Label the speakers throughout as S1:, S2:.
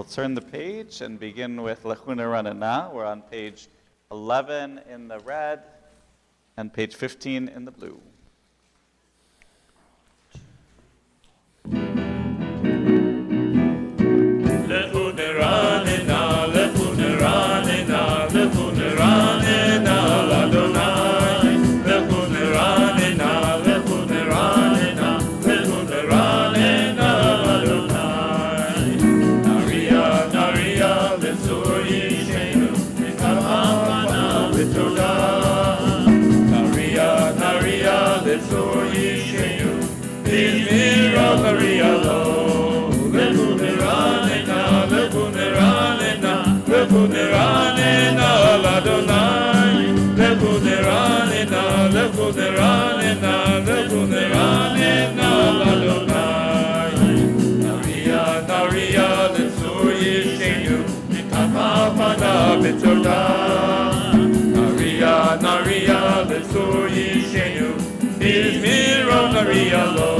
S1: Turn the page and begin with Lechuna Ranana. We're on page 11 in the red and page 15 in the blue.
S2: Lechuna Ranana, Lechuna Ranana, Lechuna Ranana, Ladonai. Lechuna Ranana, Lechuna Ranana, Lechuna Ranana, Ladonai. Naria, Letsur Yishenu, Mikalhamana, Letoda. Naria, Letsur Yishenu, Bizmira, Naria, Lo. Lechuna Ranana, Lechuna Ranana, Ladonai. Lechuna Ranana, Lechuna Ranana, Lechuna Ranana, Ladonai. Naria, Letsur Yishenu, Mikalhamana, Letoda. Naria, Letsur Yishenu, Bizmira, Naria, Lo.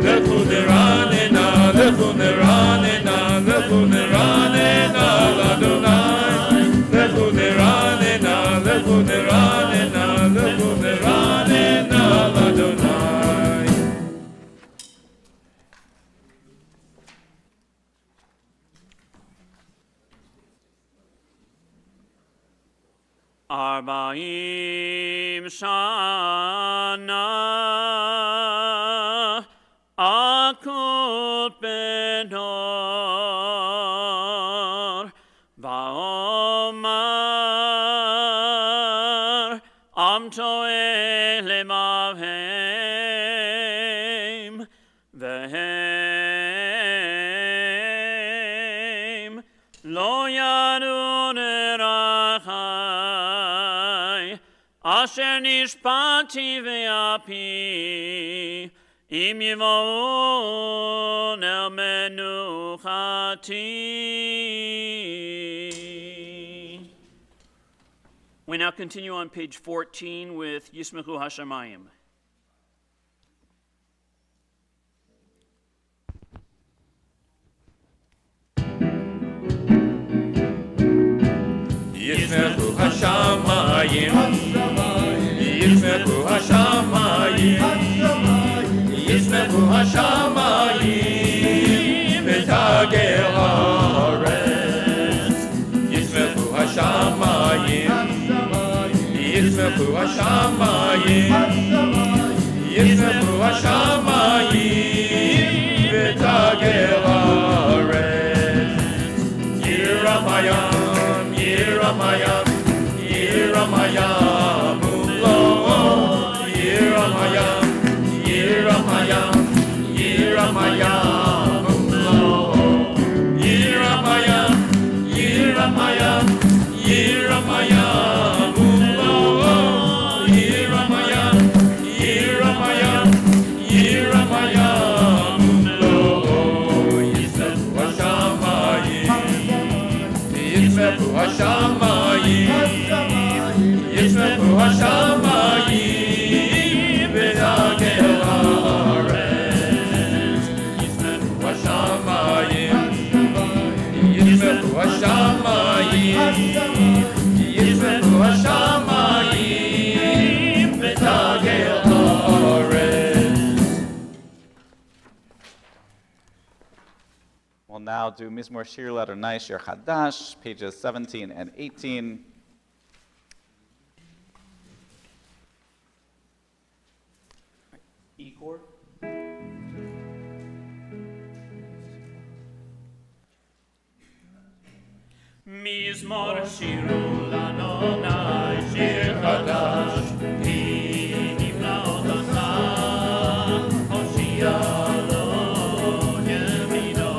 S2: Lechuna Ranana, Lechuna Ranana, Lechuna Ranana, Ladonai. Lechuna Ranana, Lechuna Ranana, Lechuna Ranana, Ladonai.
S3: Arbaim Shana Akut Benor Vaomar Amtoe Lemavhem Vehem Lo Yadun Erachai Asher Nishpati Ve'api Im Yivon El Menuchati. We now continue on page 14 with Yismechu Hashamayim.
S2: Yismechu Hashamayim, Yismechu Hashamayim, Yismechu Hashamayim, Betagel Haaretz. Yismechu Hashamayim, Yismechu Hashamayim, Yismechu Hashamayim, Betagel Haaretz. Yiramayam, Yiramayam, Yiramayam, Ulo, Yiramayam, Yiramayam, Yiramayam, Ulo, Yiramayam, Yiramayam, Yiramayam, Ulo, Yiramayam, Yiramayam, Yiramayam, Ulo, Yismechu Hashamayim, Yismechu Hashamayim, Yismechu Hashamayim, Betagel Haaretz. Yismechu Hashamayim, Yismechu Hashamayim, Yismechu Hashamayim, Betagel Haaretz.
S1: We'll now do Mizmor Shir Ladonai Shir Chadash, pages 17 and 18.
S3: E chord. Mizmor Shiru Ladonai Shir Chadash Ki Niflaot Asa Hoshia Lo Yemino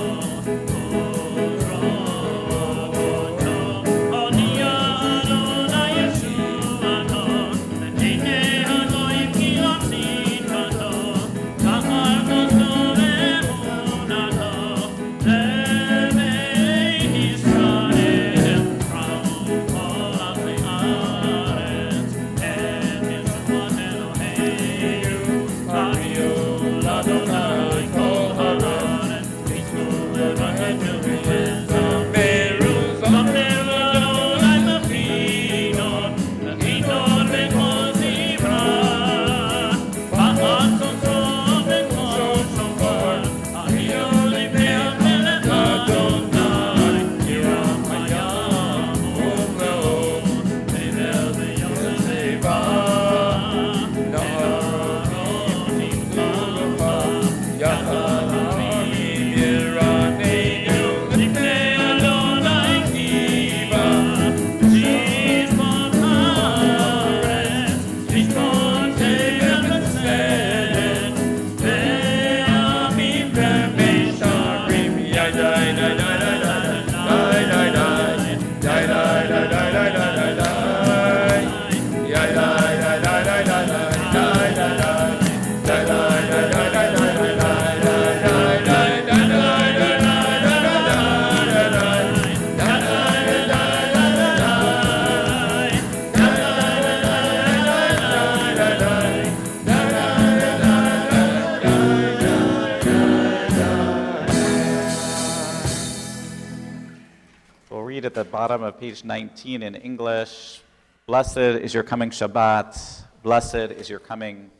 S1: At the bottom of page 19 in English, blessed is your coming Shabbat, blessed is your coming.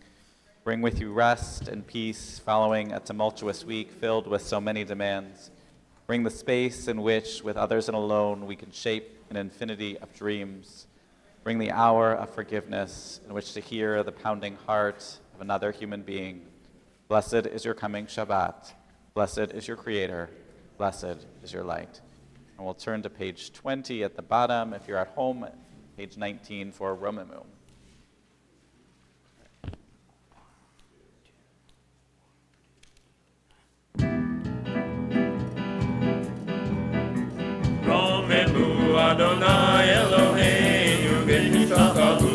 S1: Bring with you rest and peace following a tumultuous week filled with so many demands. Bring the space in which, with others and alone, we can shape an infinity of dreams. Bring the hour of forgiveness in which to hear the pounding heart of another human being. Blessed is your coming Shabbat. Blessed is your Creator. Blessed is your light. And we'll turn to page 20 at the bottom. If you're at home, page 19 for Romamu.
S2: Romemu Adonai Eloheinu v'nishtachavu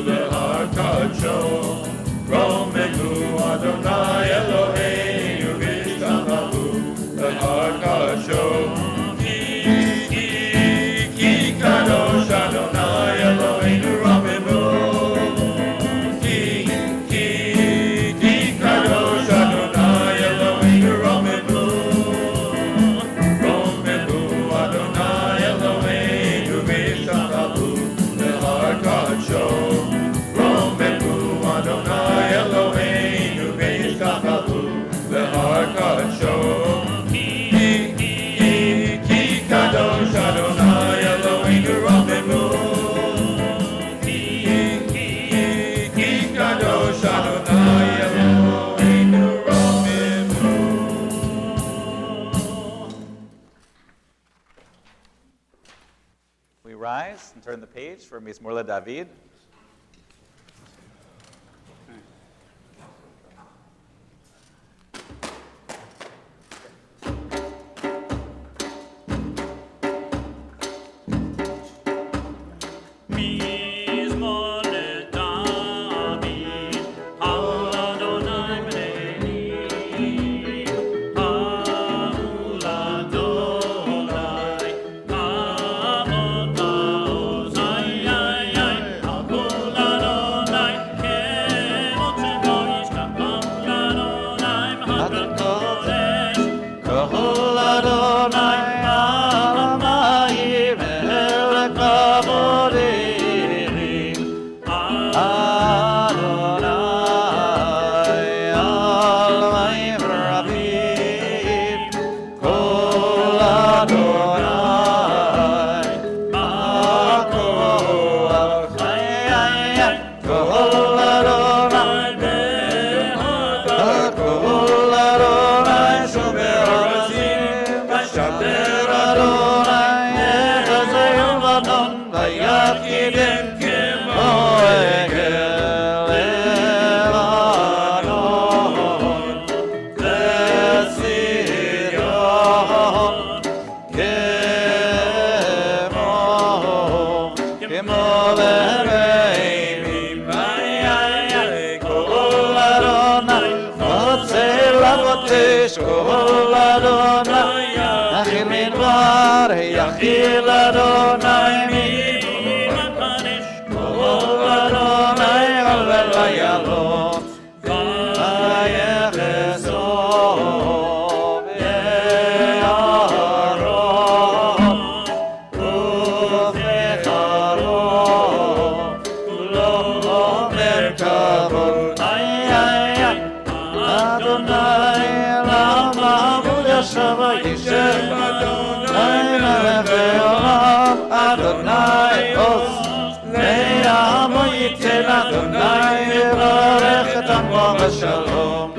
S2: le'har kadsho. Romemu Adonai Eloheinu v'nishtachavu le'har kadsho. Kadosh Adonai Eloheinu Romemu. Ki Kadosh Adonai Eloheinu Romemu. Romemu Adonai Eloheinu v'nishtachavu le'har kadsho. Romemu Adonai Eloheinu v'nishtachavu le'har kadsho. Ki Kadosh Adonai Eloheinu Romemu. Ki Kadosh Adonai Eloheinu Romemu.
S1: We rise and turn the page for Mizmor David.
S2: Adonai melech leolam, Adonai os. Le'amo yitin Adonai, yivarech et amo b'shalom.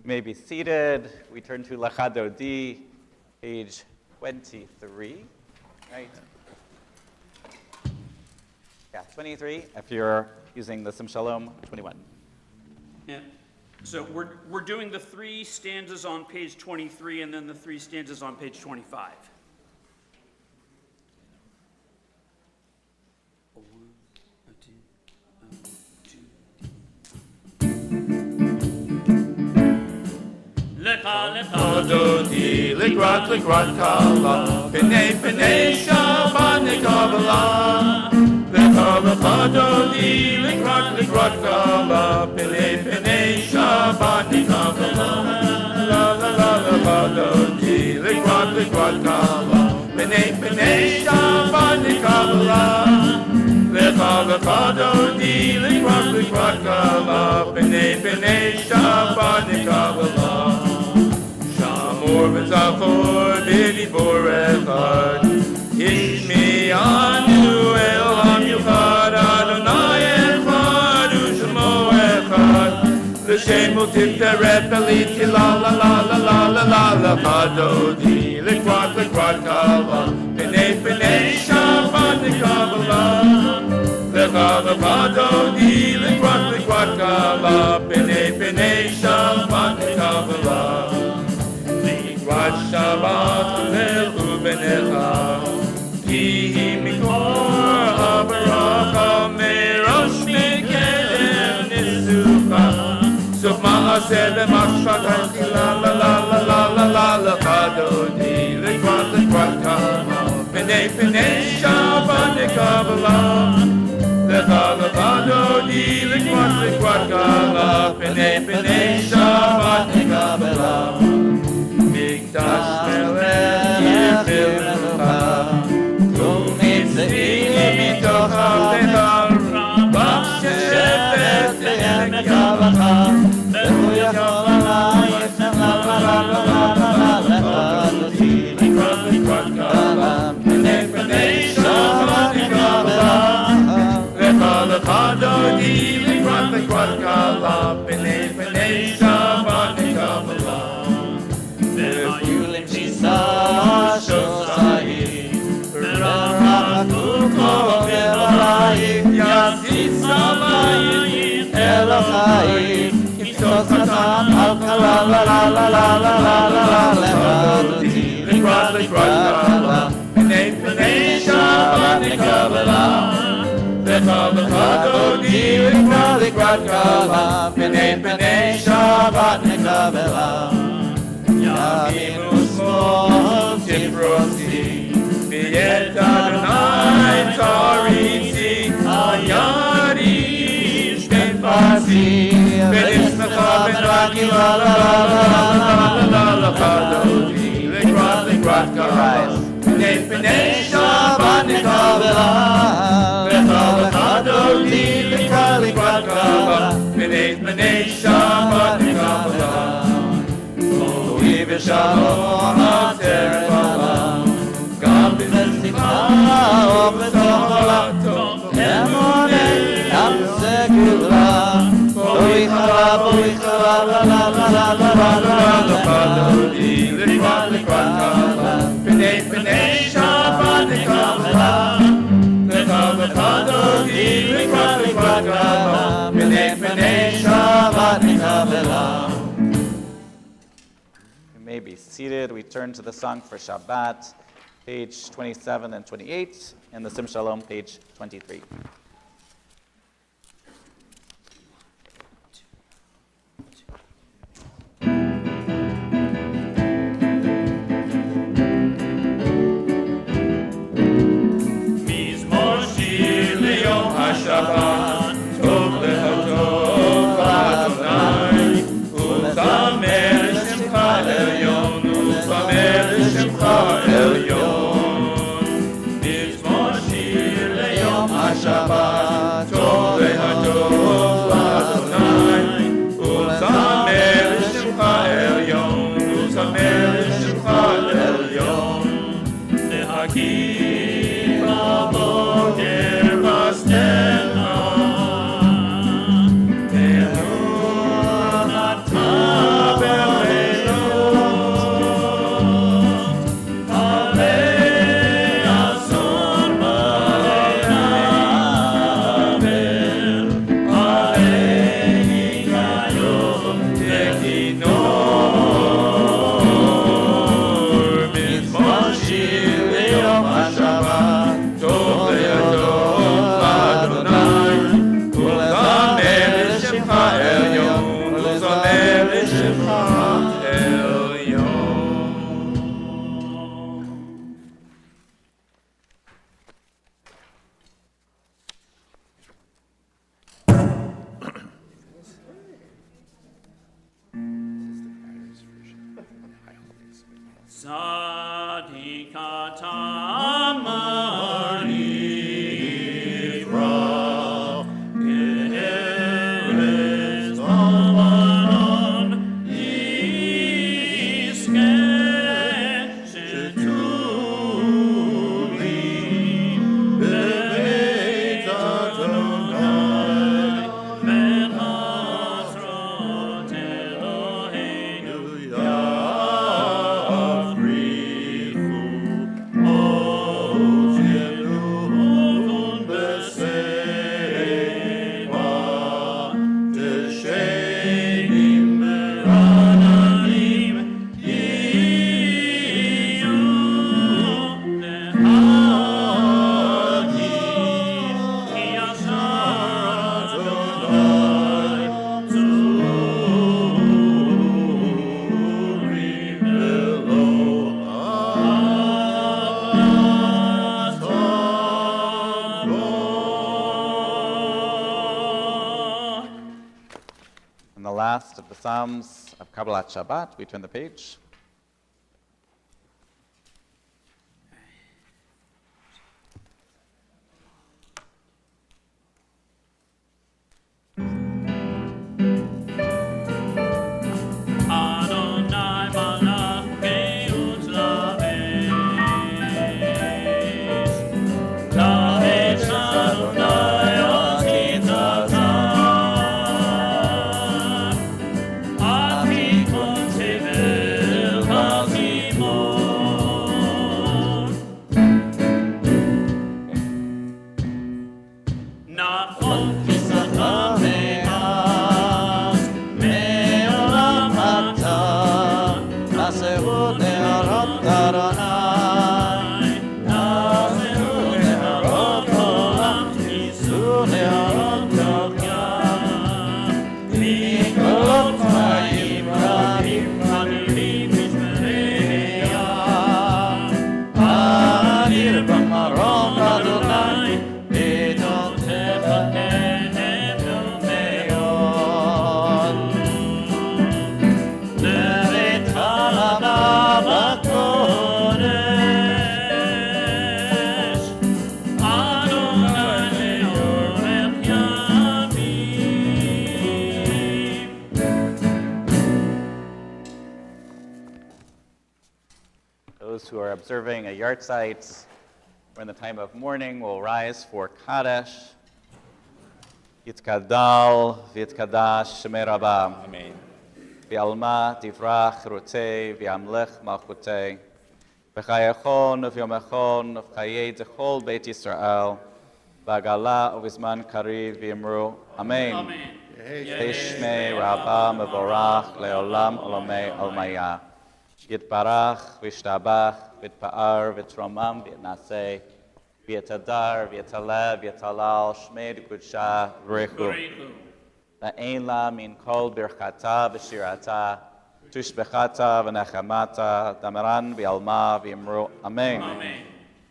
S1: May be seated. We turn to Lachadodi, page 23, right? Yeah, 23. If you're using the Sim Shalom, 21.
S3: Yeah. So we're doing the 3 stanzas on page 23 and then the 3 stanzas on page 25.
S2: Adonai, likrat kala, Bnei Shabbat Kabbalat. Adonai, likrat kala, Bnei Shabbat Kabbalat. La la la la, Adonai, likrat kala, Bnei Shabbat Kabbalat. Adonai, likrat kala, Bnei Shabbat Kabbalat. Shamor v'zachor b'dibor echad, Ishmi anu el hamiuchad, Adonai echad u'shemo echad, L'shem u'tiftereh peliti la la la la la la la la, Adonai, likrat kala, Bnei Shabbat Kabbalat. Adonai, likrat kala, Bnei Shabbat Kabbalat. Likrat Shabbat lechu b'necha, ki mikor habaracha, merosh mekerev nisucha, sof ma'aseh b'machshat la la la la la la la la. Adonai, likrat kala, Bnei Shabbat Kabbalat. Adonai, likrat kala, Bnei Shabbat Kabbalat. Mikdash melech yirfilcha, u'mitzvim mitoch avdecha, b'shefet le'emek yavacha, v'hu yachol alayich la la la la la la la. Adonai, likrat kala, Bnei Shabbat Kabbalat. Adonai, likrat kala, Bnei Shabbat Kabbalat. Ve'yulim shisa shosai, v'rachaku kovelayim, yasis alayim elachayim, kimsos hatan al kala la la la la la la la la. Adonai, likrat kala, Bnei Shabbat Kabbalat. Adonai, likrat kala, Bnei Shabbat Kabbalat. Yamim u'shmol tifrosi, v'yet Adonai taritzi, al yadi ben pasi, v'nismecha ben raki la la la la la la la. Adonai, likrat kala, Bnei Shabbat Kabbalat. Adonai, likrat kala, Bnei Shabbat Kabbalat. Ohi v'shalom ha'teref alam, gam b'simcha u'b'toch olam, emonei am segula, boi chala, la la la la la la la la. Adonai, likrat kala, Bnei Shabbat Kabbalat. Adonai, likrat kala, Bnei Shabbat Kabbalat.
S1: You may be seated. We turn to the song for Shabbat, page 27 and 28, and the Sim Shalom, page 23. last of the Psalms of Kabbalat Shabbat. We turn the page. Those who are observing a yahrzeit or in the time of mourning will rise for Kaddish. Yitkadal v'yitkadash Shemei Rabba. Amen. V'alma tivrach rutei v'amlech malchutei. V'chayachon v'yomachon v'chayei d'chol Beit Yisrael. V'agala uvizman kariv v'yimru. Amen. Amen. Shemei Rabba mevorach leolam olamei olmaya. Yitbarach, v'yishtabach, v'yitpa'ar, v'yitromam, v'yitnaseh, v'yitadar, v'yitaleh, v'yitalal, shmei d'kudsha, v'rechu. La'ein la min kol birchata v'shirata, tushbechata v'nechamata, damaran v'yalma v'yimru. Amen.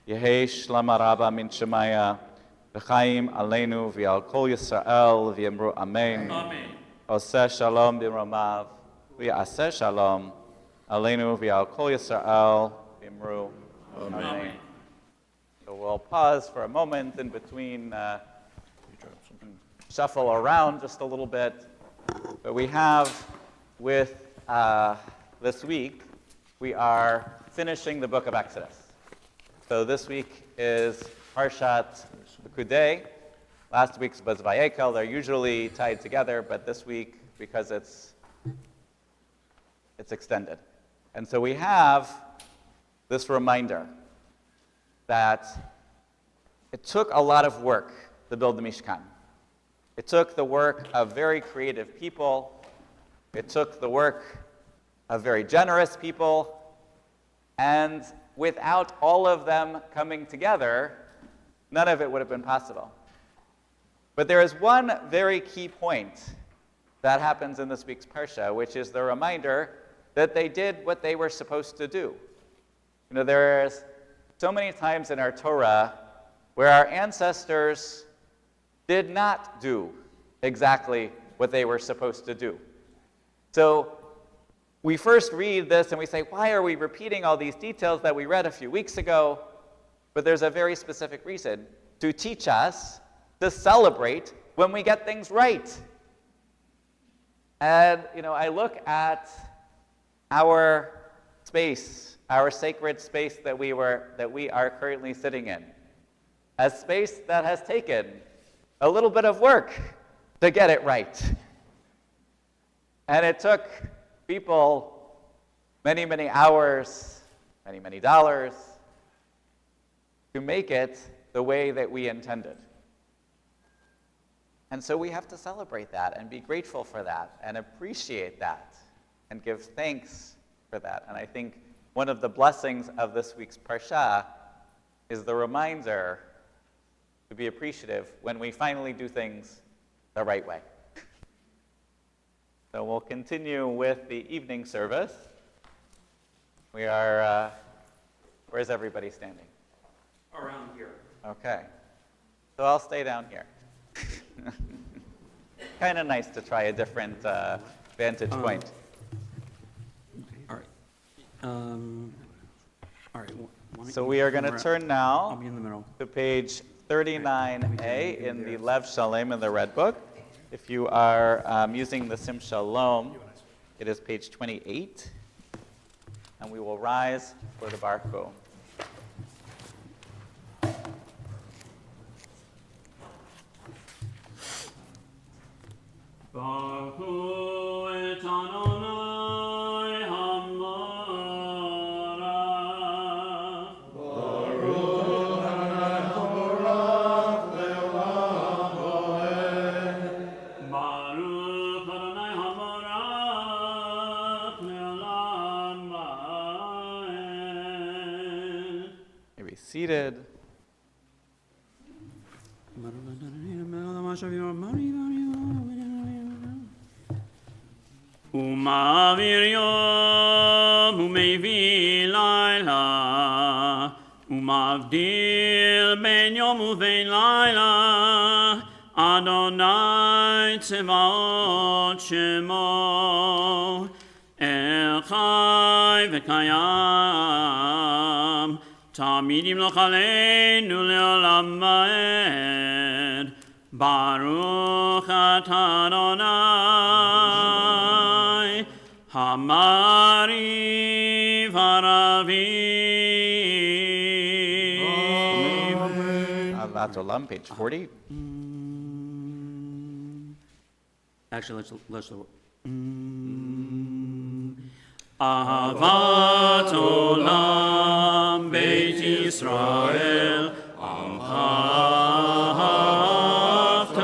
S1: Yehei shlama rabba min shemaya, v'chaim aleinu v'yal kol Yisrael v'yimru. Amen. Oseh shalom b'romav, v'yaseh shalom. Aleinu v'al kol Yisrael v'imru. Amen. So we'll pause for a moment in between, shuffle around just a little bit. But we have with this week, we are finishing the book of Exodus. So this week is Parshat Kudei. Last week's was Vayekel. They're usually tied together, but this week, because it's extended. And so we have this reminder that it took a lot of work to build the Mishkan. It took the work of very creative people. It took the work of very generous people. And without all of them coming together, none of it would have been possible. But there is one very key point that happens in this week's Parsha, which is the reminder that they did what they were supposed to do. You know, there's so many times in our Torah where our ancestors did not do exactly what they were supposed to do. So we first read this and we say, why are we repeating all these details that we read a few weeks ago? But there's a very specific reason: to teach us to celebrate when we get things right. And, you know, I look at our space, our sacred space that we are currently sitting in, as space that has taken a little bit of work to get it right. And it took people many, many hours, many, many dollars to make it the way that we intended. And so we have to celebrate that and be grateful for that and appreciate that and give thanks for that. And I think one of the blessings of this week's Parsha is the reminder to be appreciative when we finally do things the right way. So we'll continue with the evening service. We are, where's everybody standing?
S3: Around here.
S1: Okay. So I'll stay down here. Kind of nice to try a different vantage point.
S3: All right. All right.
S1: So we are going to turn
S3: I'll
S1: now
S3: be in the middle.
S1: to page 39a in the Lev Shalem in the Red Book. If you are using the Sim Shalom, it is page 28. And we will rise for the Baruch.
S3: Baruch et Adonai Hamarach. Baruch Adonai Hamarach le'olam va'ed.
S1: You may be seated.
S3: ומעביר יום ומביא לילה ומבדיל בין יום ובין לילה אדוני צבאות שמו חי וקיים תמיד ימלוך עלינו לעולם ועד ברוך אתה אדוני המריב הרבים.
S1: Avat Olam, page 40.
S3: Actually, let's אהבת עולם בית ישראל עמך אהבת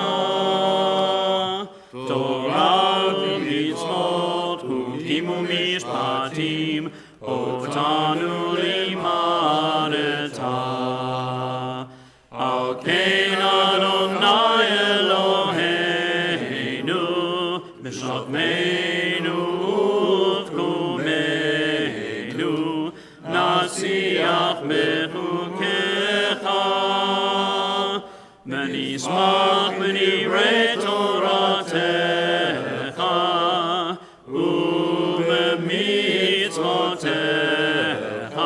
S3: תורה ומצוות חוקים ומשפטים אותנו לימדת על כן אדוני אלוהינו בשוכבנו ובקומנו נשיח בחוקיך ונשמח בדברי תורתך ובמצוותיך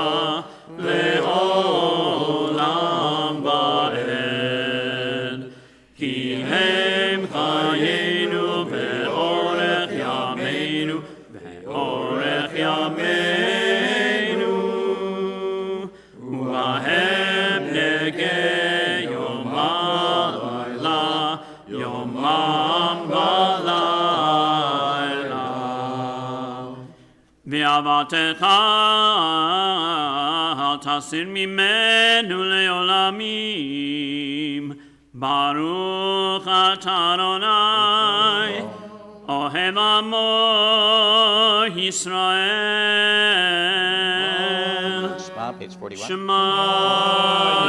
S3: לעולם ועד כי הם חיינו באורך ימינו באורך ימינו ובהם נגה יומם ולילה ואהבתך אל תסיר ממנו לעולמים ברוך אתה אדוני אוהב עמו ישראל
S1: Shema, page 41.
S3: שמע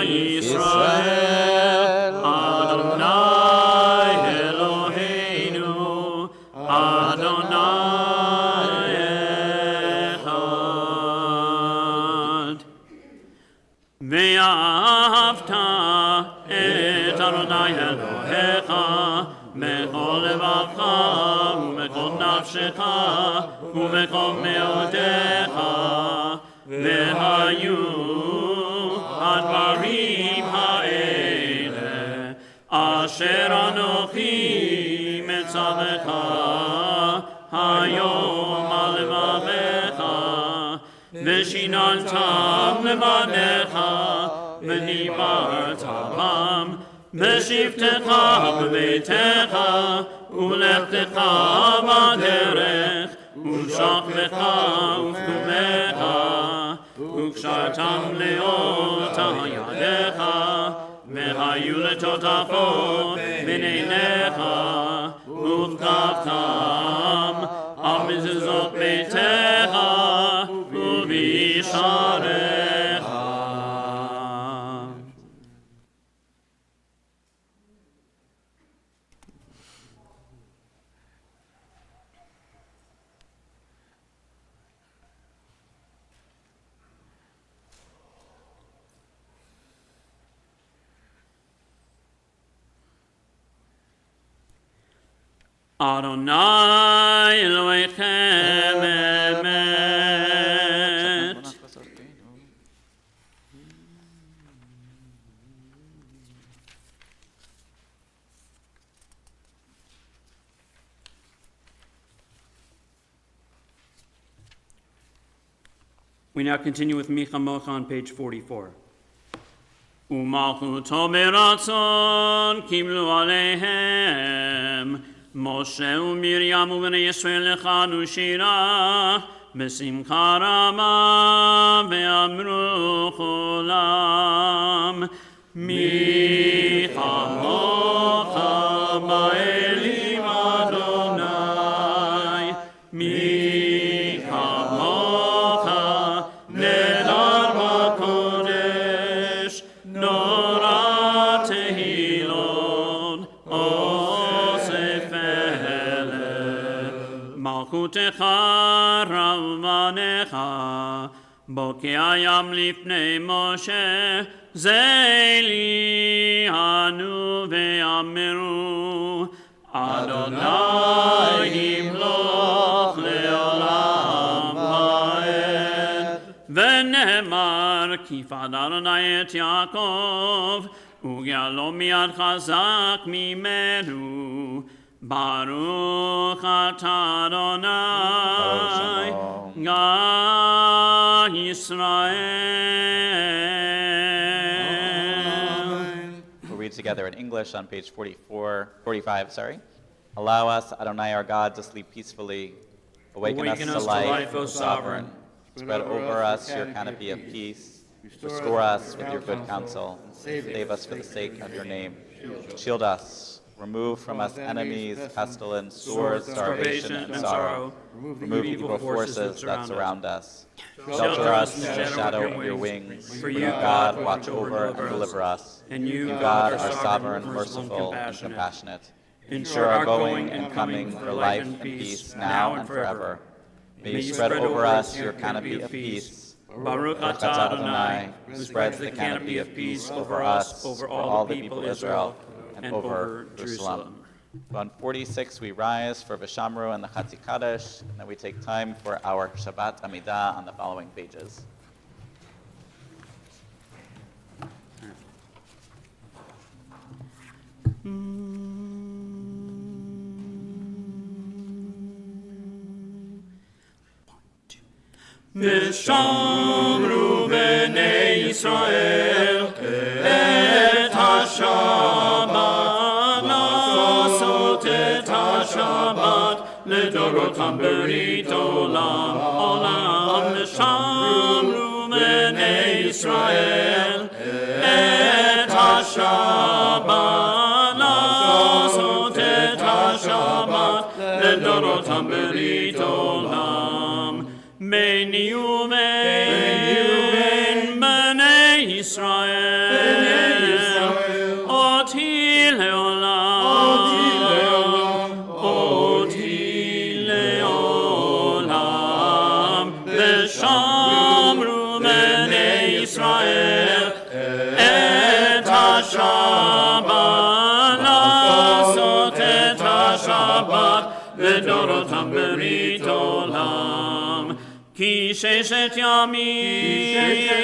S3: ישראל אדוני אלוהינו
S2: Adonai echad. Ve'ahavta et Adonai Elohecha bechol levavcha u'bechol nafshecha u'bechol me'odecha ve'hayu advarim ha'ele asher anochi metzavecha hayom al levavecha ושיננתם לבניך, ודיברת בם, בשבתך בביתך, ולכתך בדרך, ושכבך וכתובך, וקשרתם לאותה ידיך, והיו לטוטפות בין עיניך, וכתבתם על מזוזות ביתך, ובשעריך. Adonai Elohechem emet.
S3: We now continue with Micha Mocha on page 44. ומלכותו ברצון קיבלו עליהם משה ומרים ובני ישראל לחנו שירה בשמחה רבה ואמרו כולם מי כמוך באלים אדוני מי כמוך נדר בקודש נורא תהילות אוסף מלכותך רבנך בוקע ים לפני משה זה לי אנו ואמרו אדוני ימלוך לעולם ועד ונאמר כי פד אדוני את יעקב וגאלו מיד חזק ממנו ברוך אתה אדוני גא ישראל.
S1: We'll read together in English on page 45. Allow us, Adonai our God, to sleep peacefully. Awaken us to life, O Sovereign. Spread over us your canopy of peace. Restore us with your good counsel. Save us for the sake of your name. Shield us. Remove from us enemies, pestilence, swords, starvation, and sorrow. Remove evil forces that surround us. Shelter us in the shadow of your wings. For you, God, watch over and deliver us.
S3: And you,
S1: God, are sovereign, merciful, and compassionate. Ensure our going and coming for life and peace now and forever. May you spread over us your canopy of peace.
S3: Baruch atah Adonai, who spreads the canopy of peace over us, over all the people of Israel, and over Jerusalem.
S1: On 46, we rise for Vishamru and the Chatzi Kaddish, and then we take time for our Shabbat Amidah on the following pages.
S2: ושמרו בני ישראל את השבת, לעשות את השבת לדורותם ברית עולם עולם. ושמרו בני ישראל את השבת, לעשות את השבת לדורותם ברית עולם. ביני ובין בני ישראל, אותי לעולם, אותי לעולם. לדורותם ברית עולם. כי ששת ימים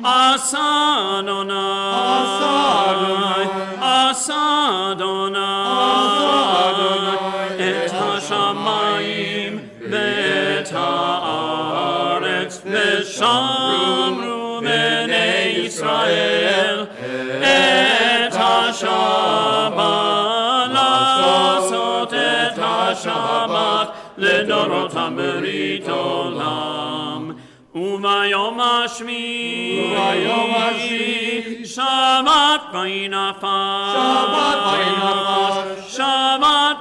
S2: עשה אדוני, עשה אדוני את השמיים ואת הארץ, ושמרו בני ישראל את השבת, לעשות את השבת לדורותם ברית עולם. וביום השביעי שבת וינפש, שבת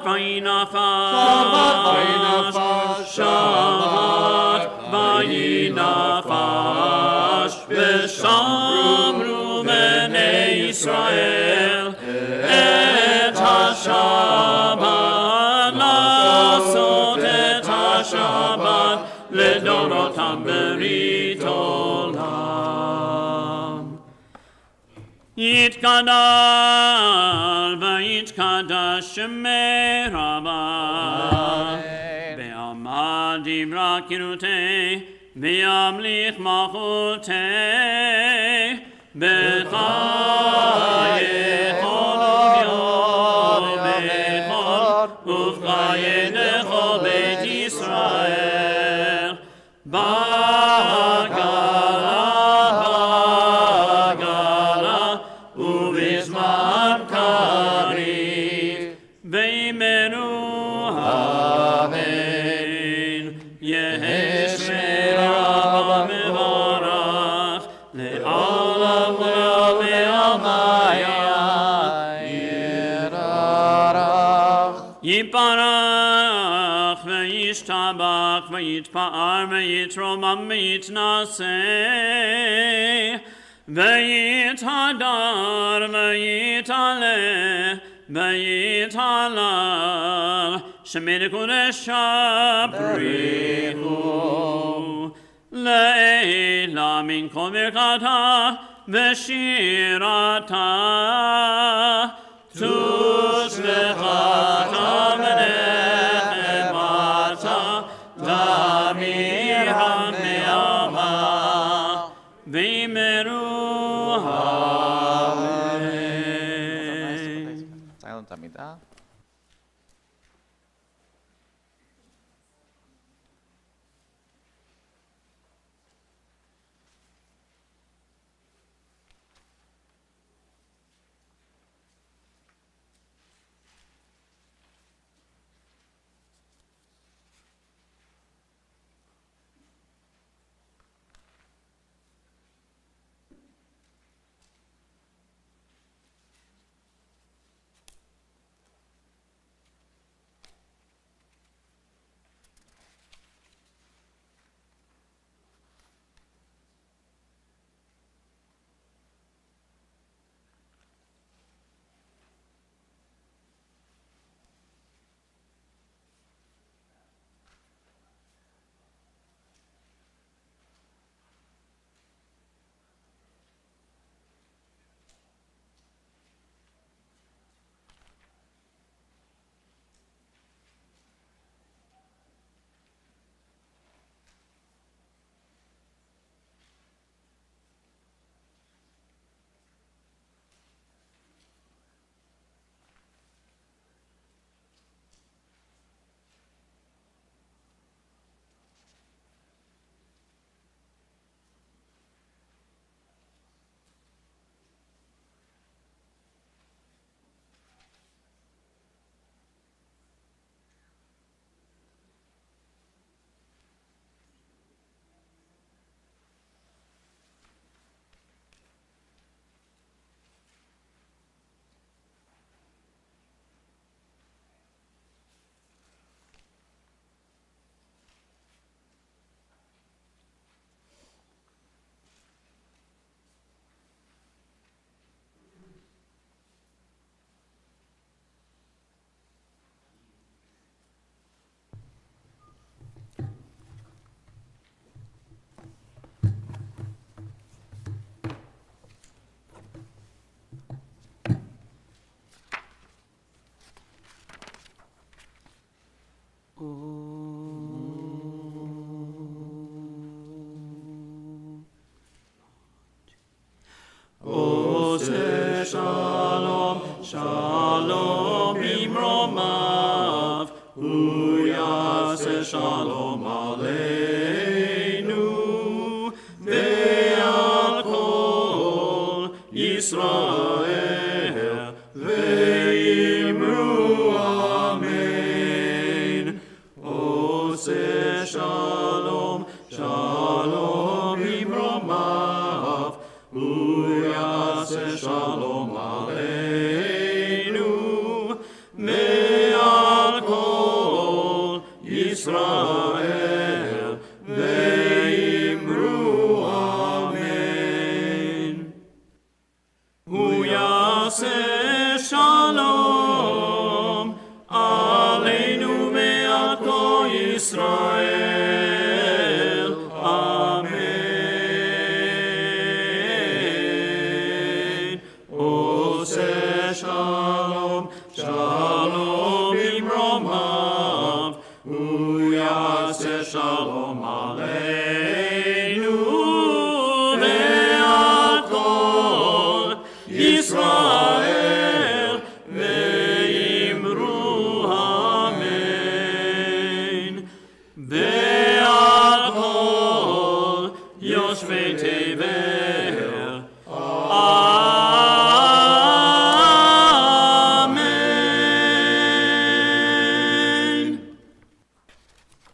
S2: וינפש, שבת וינפש, ושמרו בני ישראל את השבת, לעשות את השבת לדורותם ברית עולם. יתגדל ויתקדש שמי רבה, בעלמא דיברה קירותי, וימליך מלכותי, בחייך ובחיי לכל בית ישראל. בגלה ובזמן קריב, ואמרו אמן. יהא שמי רבה מבורך, לעולם ולעלמי יתברך וישתבח ויתפאר ויתרומם ויתנשא ויתהדר ויתעלה ויתהלל, שמי לקודש בריחו לעילה מן כל ברכתה ושירתה. תושלכתה ונחמתה דמירה מעמה, ואמרו אמן.
S1: Silent עמידה.
S2: Ose shalom, shalom imromav, uyase shalom aleinu, ve'al kol Yisrael, ve'imru amen. Ose shalom, shalom imromav, uyase shalom aleinu, me'al kol Yisrael, ve'imru amen. Uyase shalom aleinu me'al kol Yisrael, amen. Ose shalom, shalom imromav, uyase shalom aleinu, ve'al kol Yisrael, ve'imru amen. Ve'al kol yoshvei tevel, amen.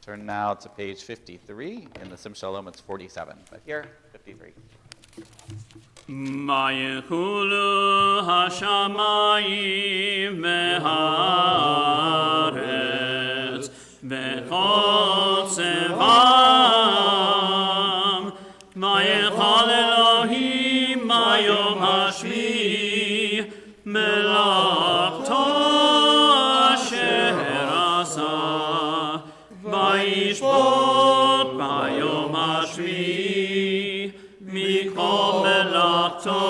S1: Turn now to page 53. In the Sim Shalom, it's 47. But here, 53.
S2: Mayechulu hashamayim ve'haaretz ve'chol tzevam Mayechal Elohim mayom hashvi melachto asher asa vayishbot bayom hashvi mikol melachto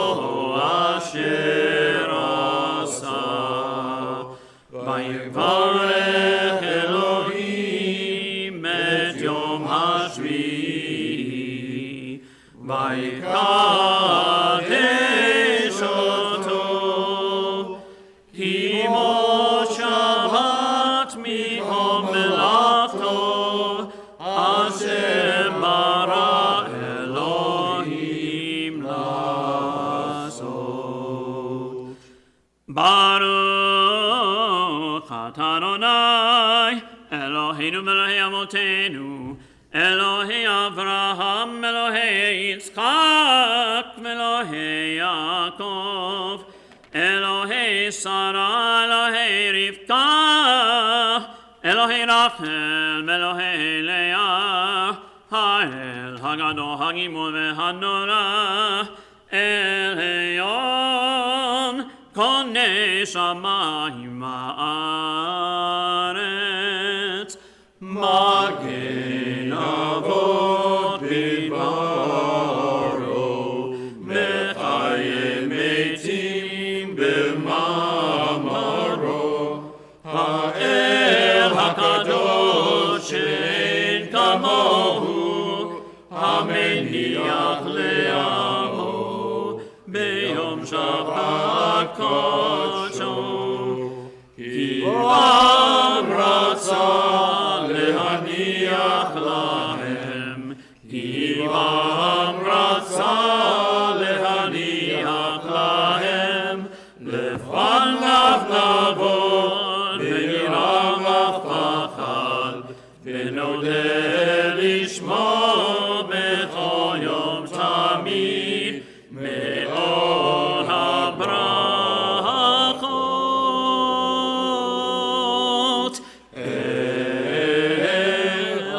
S2: asher asa vayivarech Elohim et yom hashvi vayikadesh oto ki mo shabbat mikol melachto asher bara Elohim lasot. Baruch atah Adonai Eloheinu melechei avotenu Elohei Avraham Elohei Yitzchak Elohei Yaakov Elohei Sarah Elohei Rivka Elohei Rachel Elohei Leah Ha'el Hagadol Hagimul ve'hanora Elyon Konei Shamayim Haaretz Magen Avot Bidbaro Mechayim Eitim B'mamaro Ha'el HaKadosh She'en Kamohu Hameniach Le'amo B'yom Shabbat Kodsho Ki Am Ratzah Lehaniach Lahem Ki Am Ratzah Lehaniach Lahem Lefanav Navod V'yiram Avpachad V'nodeh Lishmo B'chol Yom Tamid Me'ol HaBrachot El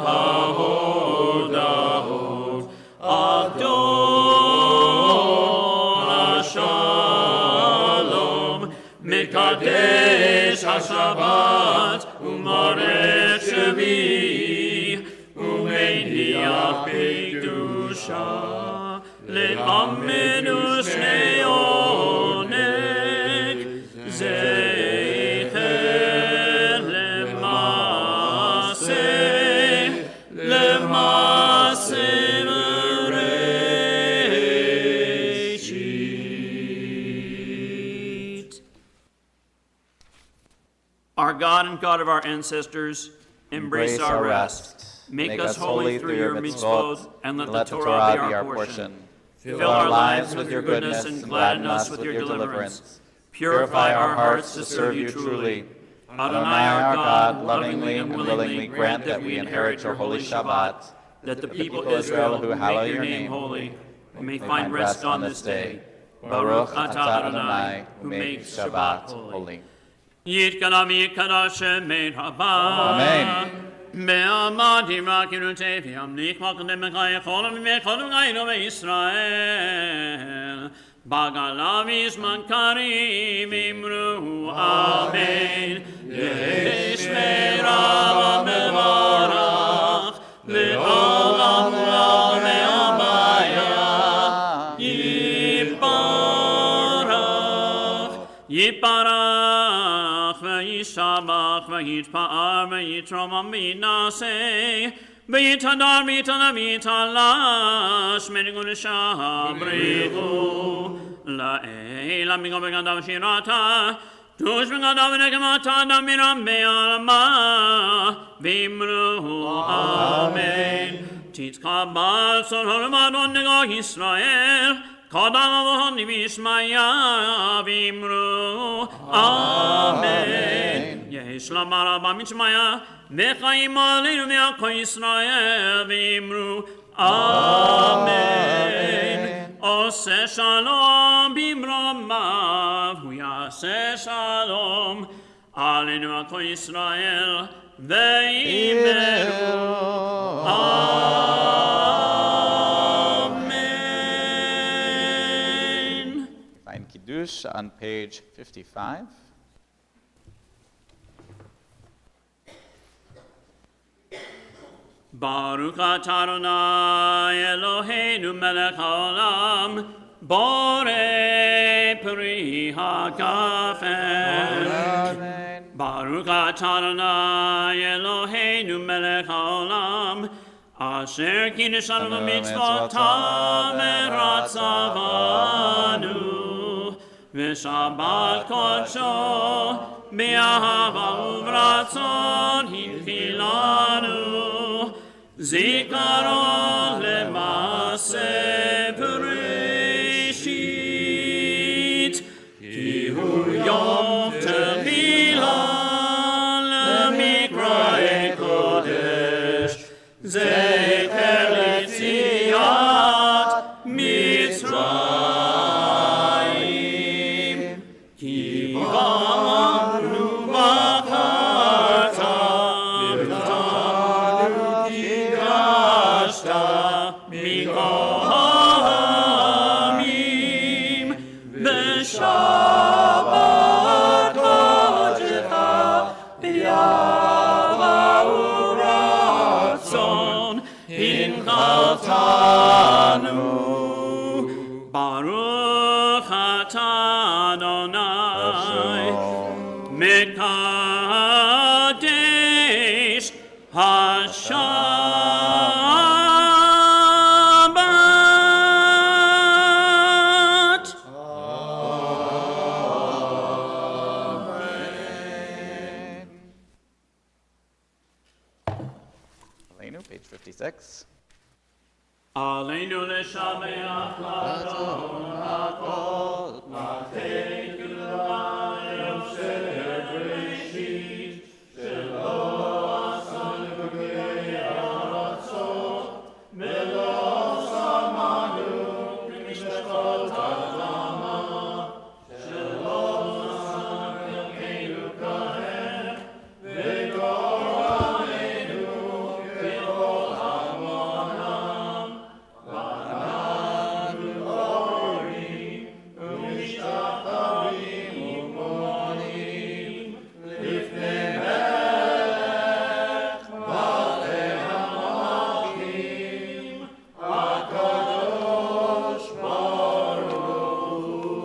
S2: HaHodahot Adon HaShalom Mekadesh HaShabbat Umarech Shvi Umeniach B'kedusha Le'amenu Shnei Oneg Zecher Lemas
S3: God of our ancestors, embrace our rest. Make us holy through your mitzvot, and let the Torah be our portion. Fill our lives with your goodness and gladden us with your deliverance. Purify our hearts to serve you truly. Adonai our God, lovingly and willingly grant that we inherit your holy Shabbat, that the people of Israel who hallow your name holy may find rest on this day. Baruch atah Adonai, who makes Shabbat holy.
S2: יתקדם ויקדש שמי רבה.
S1: Amen.
S2: בעמדים רק ירותי וימליך וקדם יכול ומכל גיינו בישראל. בגלה בזמן קריב אמרו אמן. יהי שמי רבה מברך לעולם לעולמי הבעיה. יתברך וישבח ויתפאר ויתרומם וינשא ויתהדר ויתעלה ויתעלש מרגולשה בריחו לאל עמיגו בגדיו שירתה תוש בגדיו ונקמתה דמירם בעלמה ואמרו אמן תתקבל צור הלמדון נגו ישראל קדם אבוהוני וישמעיה ואמרו אמן יש לומר רבה משמעיה וחיים עלינו מעכו ישראל ואמרו אמן עושה שלום במרומיו הוא יעשה שלום עלינו מעכו ישראל ואמרו
S1: Find Kiddush on page 55.
S2: Baruch atah Adonai Eloheinu melech haolam borei pri hagafen. Baruch atah Adonai Eloheinu melech haolam asher kiddushanu b'mitzvotav v'ratzavanu v'shabbat kodsho b'ahava u'v'ratzon hinchilanu Zikaron lemase bereshit Ki hu yom tevilah lemikra'e kodesh Zecher letziat Mitzrayim Ki v'amru b'charta Mikomim B'Shabbat Kodecha B'Yava U'Ratzon Hinchaltanu Baruch atah Adonai Mekadesh Hashabbat.
S1: Aleinu, page 56.
S2: Aleinu leshabeach l'adon hakol, l'atei g'lai yosher b'reshit, shelo asan v'gei aratzot, v'lo samanu k'mishpachot ha'adama, shelo asan v'keinu kahem, v'gor aleinu v'chol hamonam, v'anan v'orim, u'mishtachtarim u'monim, lifnei melech malei hamalchim, HaKadosh Baruch Hu.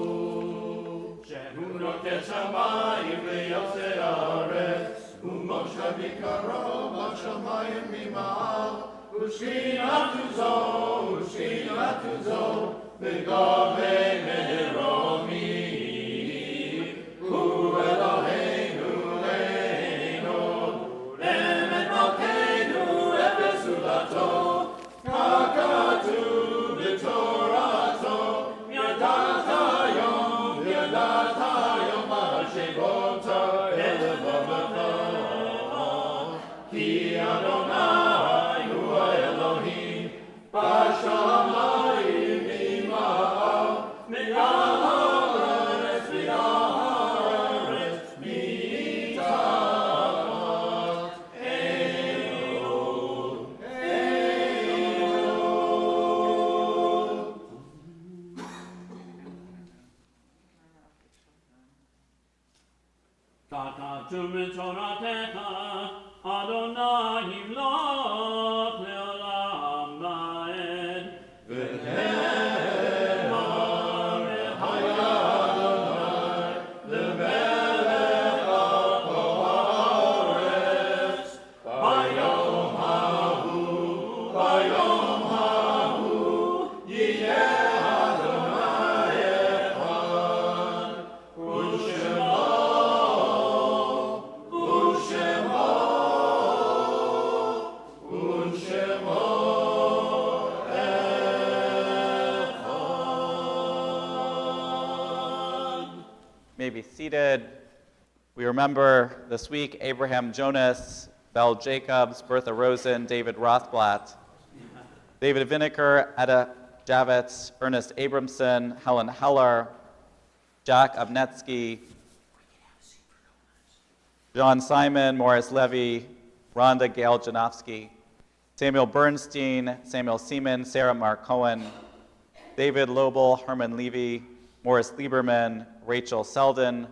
S2: Shehu noten shamayim v'yosei haaretz, u'moshe bikaro b'shamayim mima'al, u'shkinatu zo b'gavei meromim, hu Eloheinu le'eno
S1: May be seated. We remember this week Abraham Jonas, Belle Jacobs, Bertha Rosen, David Rothblatt, David Vinegar, Etta Javits, Ernest Abramson, Helen Heller, Jack Obnetsky, John Simon, Morris Levy, Rhonda Gail Janofsky, Samuel Bernstein, Samuel Seaman, Sarah Mark Cohen, David Lobel, Herman Levy, Morris Lieberman, Rachel Selden,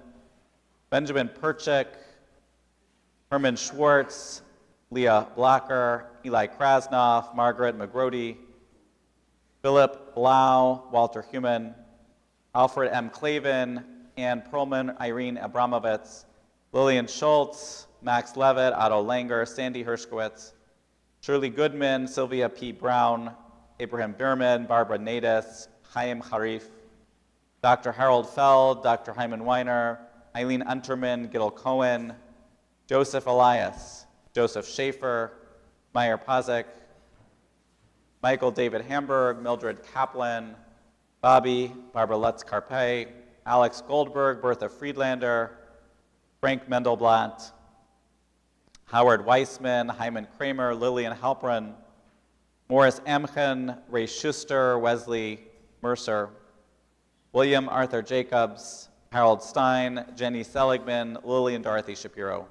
S1: Benjamin Perchik, Herman Schwartz, Leah Blocker, Eli Krasnoff, Margaret McGrody, Philip Blau, Walter Human, Alfred M. Clavin, Ann Perlman, Irene Abramovitz, Lillian Schultz, Max Levitt, Otto Langer, Sandy Hershkowitz, Shirley Goodman, Sylvia P. Brown, Abraham Bierman, Barbara Nadis, Chaim Harif, Dr. Harold Feld, Dr. Hyman Weiner, Eileen Unterman, Gil Cohen, Joseph Elias, Joseph Schaefer, Meyer Pazik, Michael David Hamburg, Mildred Kaplan, Bobby, Barbara Lutz Carpe, Alex Goldberg, Bertha Friedlander, Frank Mendelblatt, Howard Weissman, Hyman Kramer, Lillian Halpern, Morris Amchen, Ray Schuster, Wesley Mercer, William Arthur Jacobs, Harold Stein, Jenny Seligman, Lillian Dorothy Shapiro.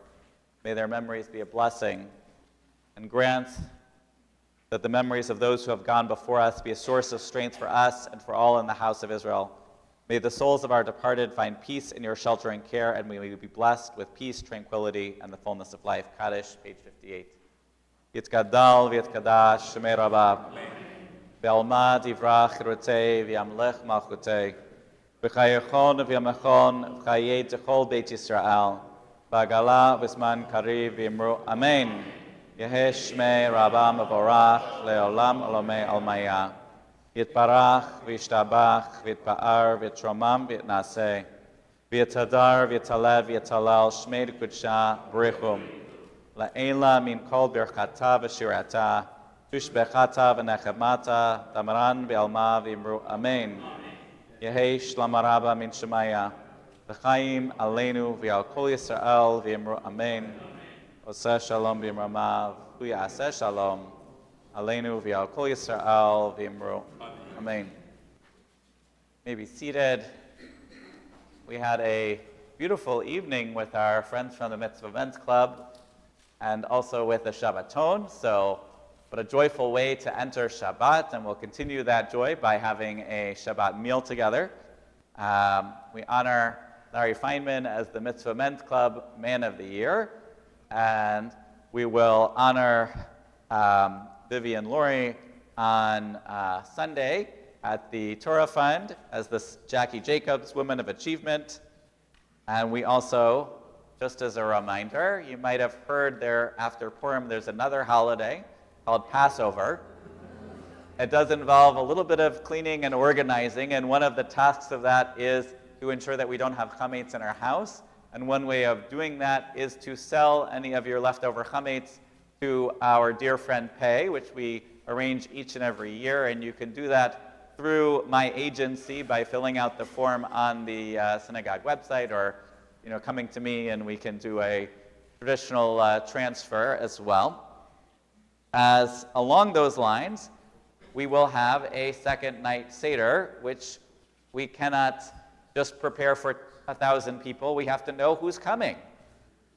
S1: May their memories be a blessing, and grant that the memories of those who have gone before us be a source of strength for us and for all in the house of Israel. May the souls of our departed find peace in your shelter and care, and may we be blessed with peace, tranquility, and the fullness of life. Kaddish, page 58. Yitkadal v'yitkadash shemei rabbah. Ve'alma divrach chirutei v'yamlech malchutei. V'chayechon v'yamechon v'chayei t'chol beit Yisrael. V'agala v'zman kariv v'yimru amen. Yehei shmei rabbah mevorach le'olam olomei almaya. Yitbarach v'yishtabach v'yitpa'ar v'yitromam v'yitnaseh. V'yitadar v'yitaled v'yitalel shmei d'kudsha b'richum. La'ela min kol birchata v'shirata. Tushbechata v'nechemata. Damaran v'alma v'yimru amen. Yehei shlama rabba min shemaya. V'chaim aleinu v'al kol Yisrael v'yimru amen. Oseh shalom b'imramav. V'yaseh shalom. Aleinu v'al kol Yisrael v'yimru amen. May be seated. We had a beautiful evening with our friends from the Mitzvah Men's Club and also with the Shabbaton. So, what a joyful way to enter Shabbat, and we'll continue that joy by having a Shabbat meal together. We honor Larry Feynman as the Mitzvah Men's Club Man of the Year, and we will honor Vivian Laurie on Sunday at the Torah Fund as the Jackie Jacobs Woman of Achievement. And we also, just as a reminder, you might have heard there after Purim there's another holiday called Passover. It does involve a little bit of cleaning and organizing, and one of the tasks of that is to ensure that we don't have chametz in our house. And one way of doing that is to sell any of your leftover chametz to our dear friend Pei, which we arrange each and every year, and you can do that through my agency by filling out the form on the synagogue website, or coming to me, and we can do a traditional transfer as well. as along those lines, we will have a second night Seder, which we cannot just prepare for 1,000 people. We have to know who's coming.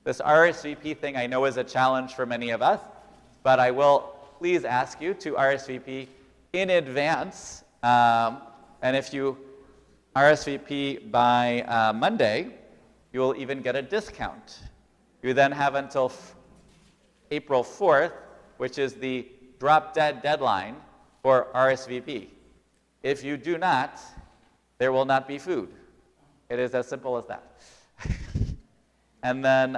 S1: This RSVP thing I know is a challenge for many of us, but I will please ask you to RSVP in advance. And if you RSVP by Monday, you will even get a discount. You then have until April 4th, which is the drop-dead deadline for RSVP. If you do not, there will not be food. It is as simple as that. And then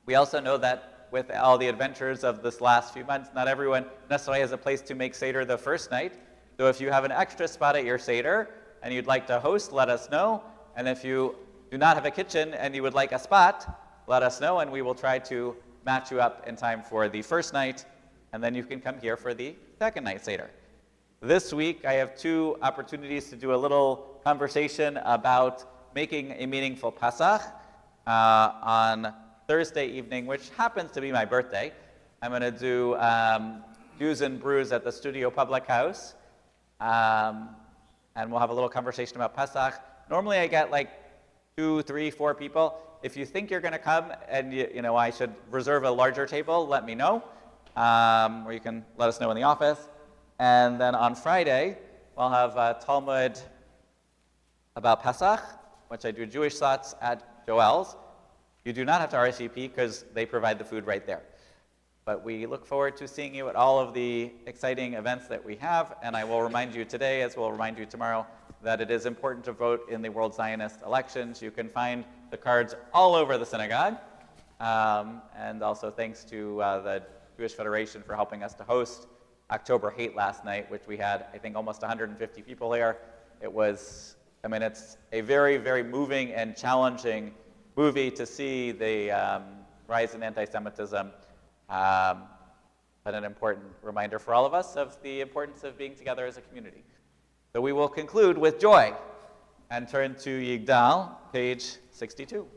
S1: we also know that with all the adventures of this last few months, not everyone necessarily has a place to make Seder the first night. So if you have an extra spot at your Seder and you'd like to host, let us know. And if you do not have a kitchen and you would like a spot, let us know, and we will try to match you up in time for the first night, and then you can come here for the second night Seder. This week, I have 2 opportunities to do a little conversation about making a meaningful Pesach. On Thursday evening, which happens to be my birthday, I'm going to do News and Brews at the Studio Public House, and we'll have a little conversation about Pesach. Normally, I get like 2, 3, 4 people. If you think you're going to come and I should reserve a larger table, let me know, or you can let us know in the office. And then on Friday, we'll have Talmud about Pesach, which I do Jewish thoughts at Joel's. You do not have to RSVP because they provide the food right there. But we look forward to seeing you at all of the exciting events that we have, and I will remind you today, as we'll remind you tomorrow, that it is important to vote in the World Zionist elections. You can find the cards all over the synagogue, and also thanks to the Jewish Federation for helping us to host October Hate last night, which we had, I think, almost 150 people here. It was, it's a very, very moving and challenging movie to see the rise in anti-Semitism, but an important reminder for all of us of the importance of being together as a community. So we will conclude with joy and turn to Yigdal, page 62.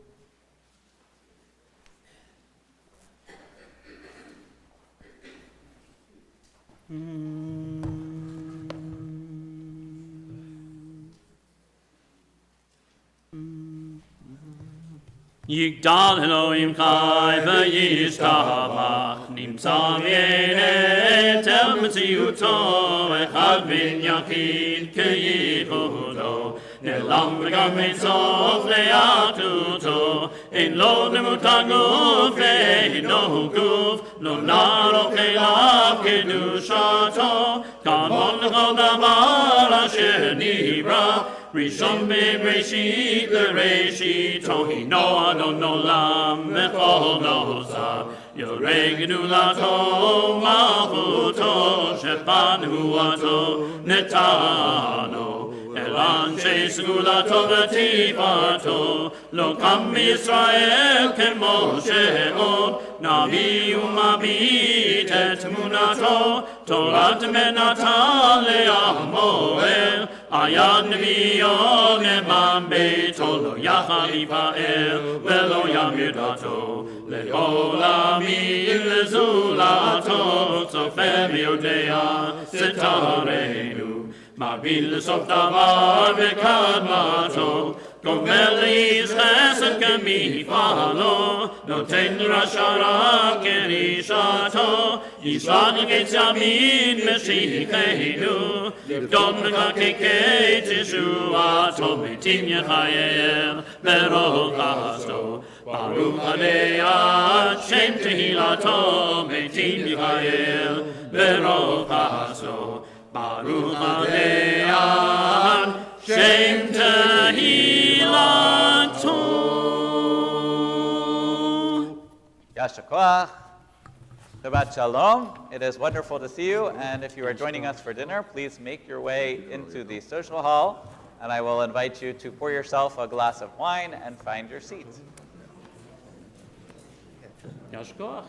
S2: יגדל אלוהים חי וישתבח, נמצא מענת אל מציאותו, אחד בן יחיד כייחודו, נעלם וגם אין סוף לאחדותו, אין לו דמות הגוף ואינו גוף, לא נערוך אליו קדושתו, כמון לכל דבר אשר נברא, ראשון בראשית לראשיתו, הינו אדון עולם בכל נוסף, יורה גדולתו מלכותו, שפע נבואתו נתנו, אל אנשי סגולתו ותפארתו, לא קם בישראל כמו שעוד, נביא ומביט את תמונתו, תורת מנתה לעמו אל, היד נביאו נאמן ביתו, לא יחל יפאר ולא ימיר דתו, לכל עמים לזולתו, צופה ויודע סתרנו, מבין לסוף דבר וקדמתו, גומל איש חסד כמפעלו, נותן רשע רע כרישתו, ישלט לקץ ימין משיחנו, לפדות מחקקי תשועתו, מתים יחייך ברוך חסדו, ברוך הדיין שם תהילתו, מתים יחייך ברוך חסדו, ברוך הדיין שם תהילתו.
S1: Yasher Koach. Shabbat Shalom. It is wonderful to see you, and if you are joining us for dinner, please make your way into the social hall, and I will invite you to pour yourself a glass of wine and find your seats.
S2: ישכוח.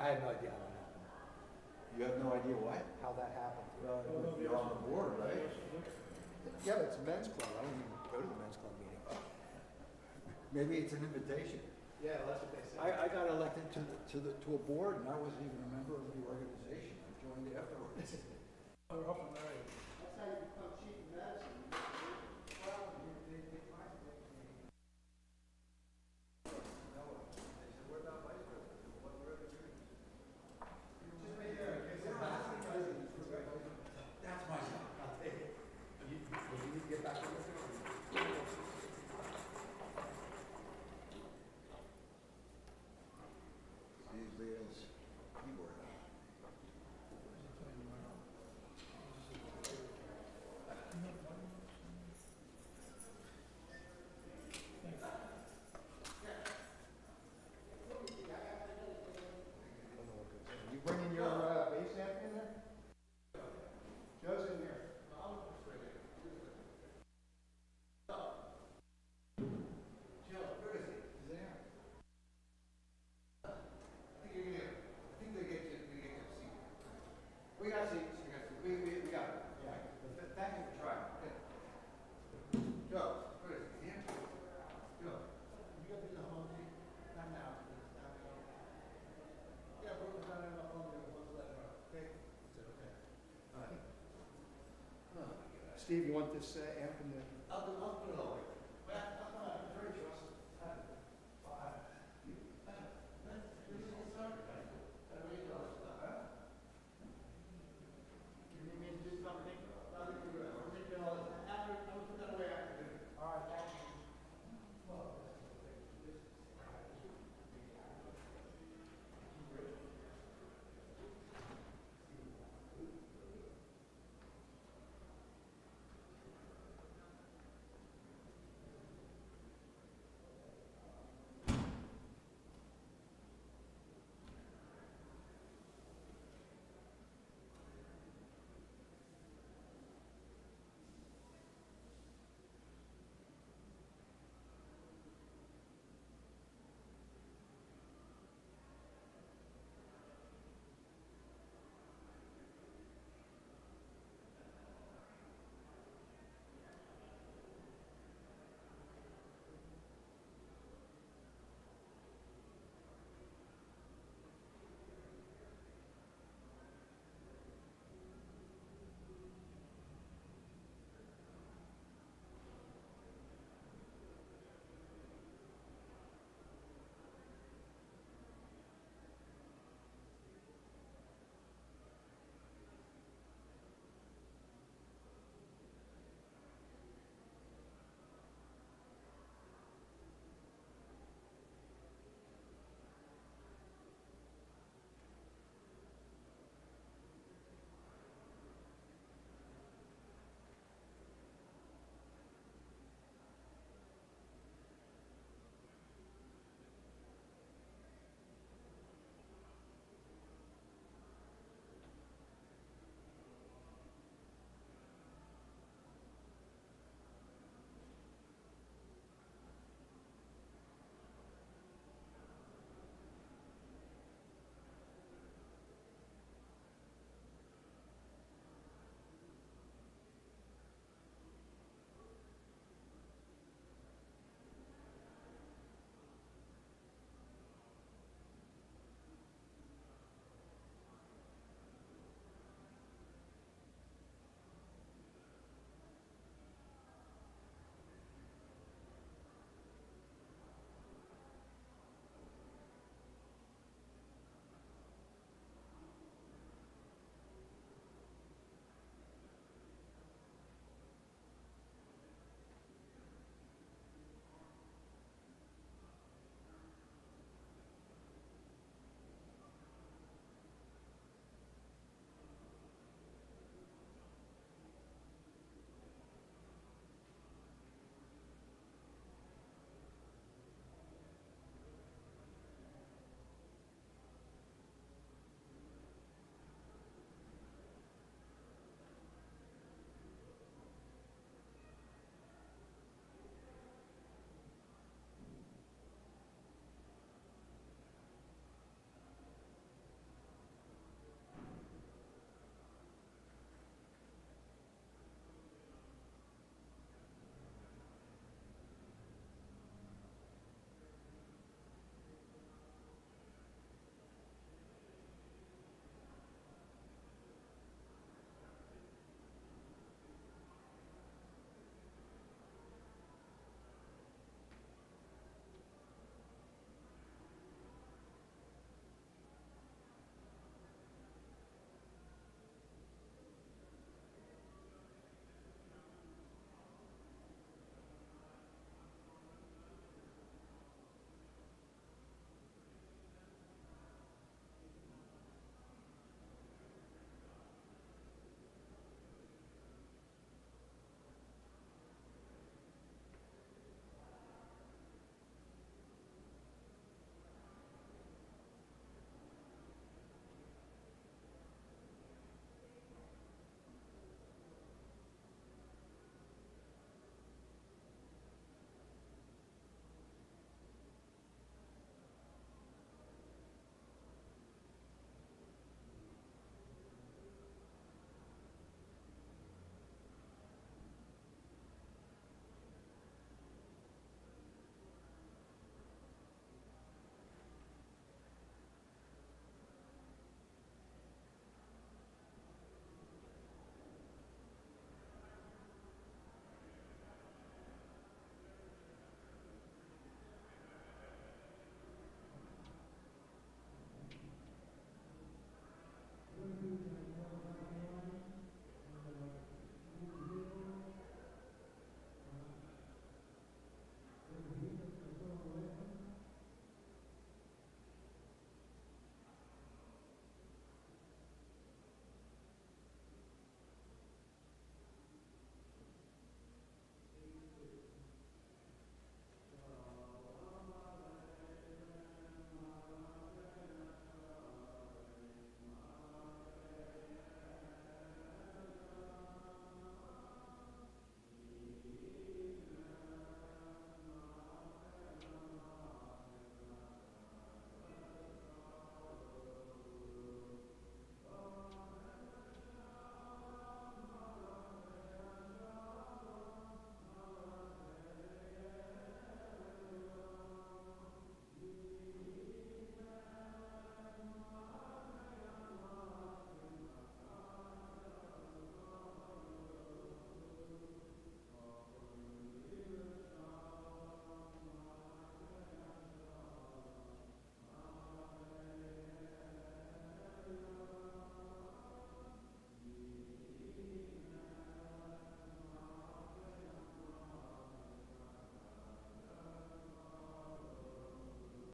S4: I have no idea how that happened.
S5: You have no idea what?
S4: How that happened.
S5: You're on the board, right?
S4: Yeah, but it's a men's club. I don't even go to the men's club meeting.
S5: Maybe it's an invitation.
S4: Yeah, that's what they say.
S5: I got elected to a board and I wasn't even a member of the organization. I joined afterwards.
S4: We're up and married.
S5: That's my job. I'll take it. You need to get back to work. Steve Leo's keyboard. You bringing your bass amp in there? Joe's in here. Jill, where is he? He's there. I think they get you a seat. We got seats, we got it. Yeah. Thank you for trying. Okay. Joe, where is he? Here? Joe, you got to be the home team? Not now. Yeah, but we're not enough home to let her out. Okay? Is that okay? All right. Steve, you want this amp in the? I'll put it all